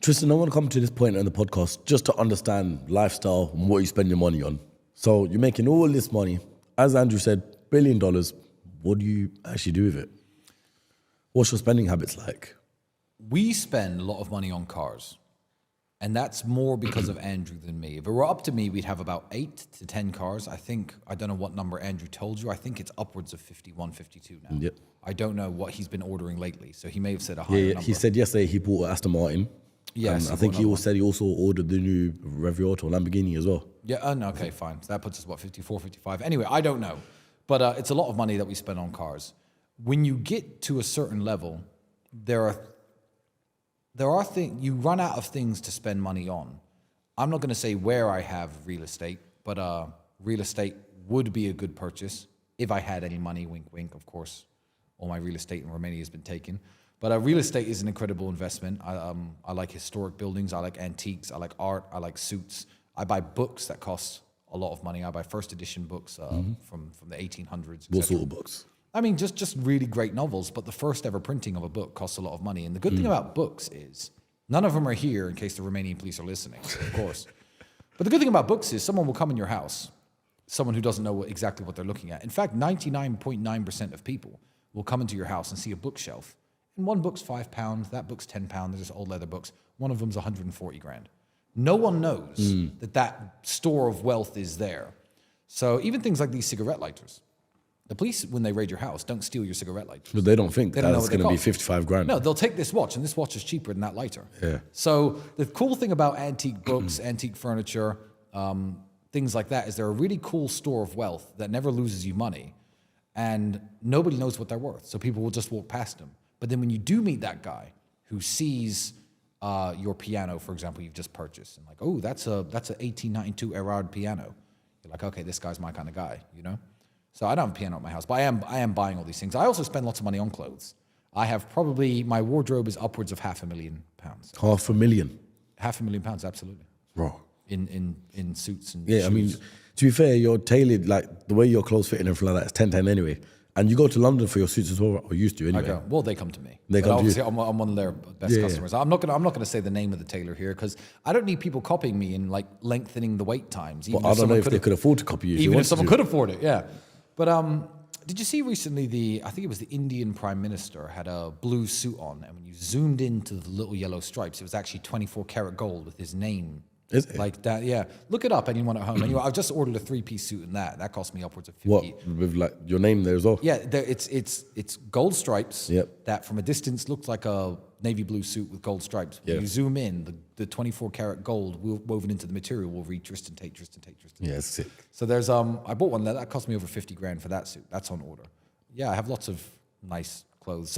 Tristan, I want to come to this point in the podcast just to understand lifestyle and what you spend your money on. So you're making all this money. As Andrew said, $1 billion. What do you actually do with it? What's your spending habits like? We spend a lot of money on cars. And that's more because of Andrew than me. If it were up to me, we'd have about 8 to 10 cars. I don't know what number Andrew told you. I think it's upwards of 51, 52 now. Yep. I don't know what he's been ordering lately. So he may have said a higher number. He said yesterday he bought an Aston Martin. Yes. And I think he also said he also ordered the new Revuarto Lamborghini as well. Yeah, no, okay, fine. So that puts us, 54, 55? Anyway, I don't know. But it's a lot of money that we spend on cars. When you get to a certain level, there are things, you run out of things to spend money on. I'm not going to say where I have real estate, but real estate would be a good purchase if I had any money, wink, wink, of course. All my real estate in Romania has been taken. But real estate is an incredible investment. I like historic buildings. I like antiques. I like art. I like suits. I buy books that cost a lot of money. I buy first edition books from the 1800s. What sort of books? I mean, just really great novels, but the first ever printing of a book costs a lot of money. And the good thing about books is none of them are here in case the Romanian police are listening, of course. But the good thing about books is someone will come in your house, someone who doesn't know exactly what they're looking at. In fact, 99.9% of people will come into your house and see a bookshelf. And one book's £5, that book's £10, they're just old leather books. One of them's 140 grand. No one knows that store of wealth is there. So even things like these cigarette lighters, the police, when they raid your house, don't steal your cigarette lighters. But they don't think that's going to be 55 grand. No, they'll take this watch, and this watch is cheaper than that lighter. Yeah. So the cool thing about antique books, antique furniture, things like that, is they're a really cool store of wealth that never loses you money, and nobody knows what they're worth. So people will just walk past them. But then when you do meet that guy who sees your piano, for example, you've just purchased, and like, oh, that's a 1892 Erard piano. You're like, okay, this guy's my kind of guy, you know? So I don't have a piano at my house, but I am buying all these things. I also spend lots of money on clothes. I have probably, my wardrobe is upwards of £500,000. £500,000? £500,000, absolutely. Bro. In suits and yeah, shoes. I mean, to be fair, you're tailored, like the way your clothes fit and everything like that is 10/10 anyway. And you go to London for your suits as well, or used to anyway. I go. Well, they come to me. They come to you. I'm one of their best customers. Yeah. I'm not gonna say the name of the tailor here because I don't need people copying me and like lengthening the wait times. Well, I don't know if they could afford to copy you. Even if someone could afford it, yeah. But did you see recently I think it was the Indian Prime Minister had a blue suit on, and when you zoomed into the little yellow stripes, it was actually 24 karat gold with his name. Is it? Like that, yeah. Look it up, anyone at home. Anyway, I've just ordered a 3-piece suit in that. That cost me upwards of 50. What, with like your name there as well? Yeah, it's gold stripes. Yep. That from a distance looks like a navy blue suit with gold stripes. When you zoom in, the 24 karat gold woven into the material will read Tristan Tate, Tristan Tate, Tristan Tate. Yeah, it's sick. So there's I bought one that cost me over 50 grand for that suit. That's on order. Yeah, I have lots of nice clothes.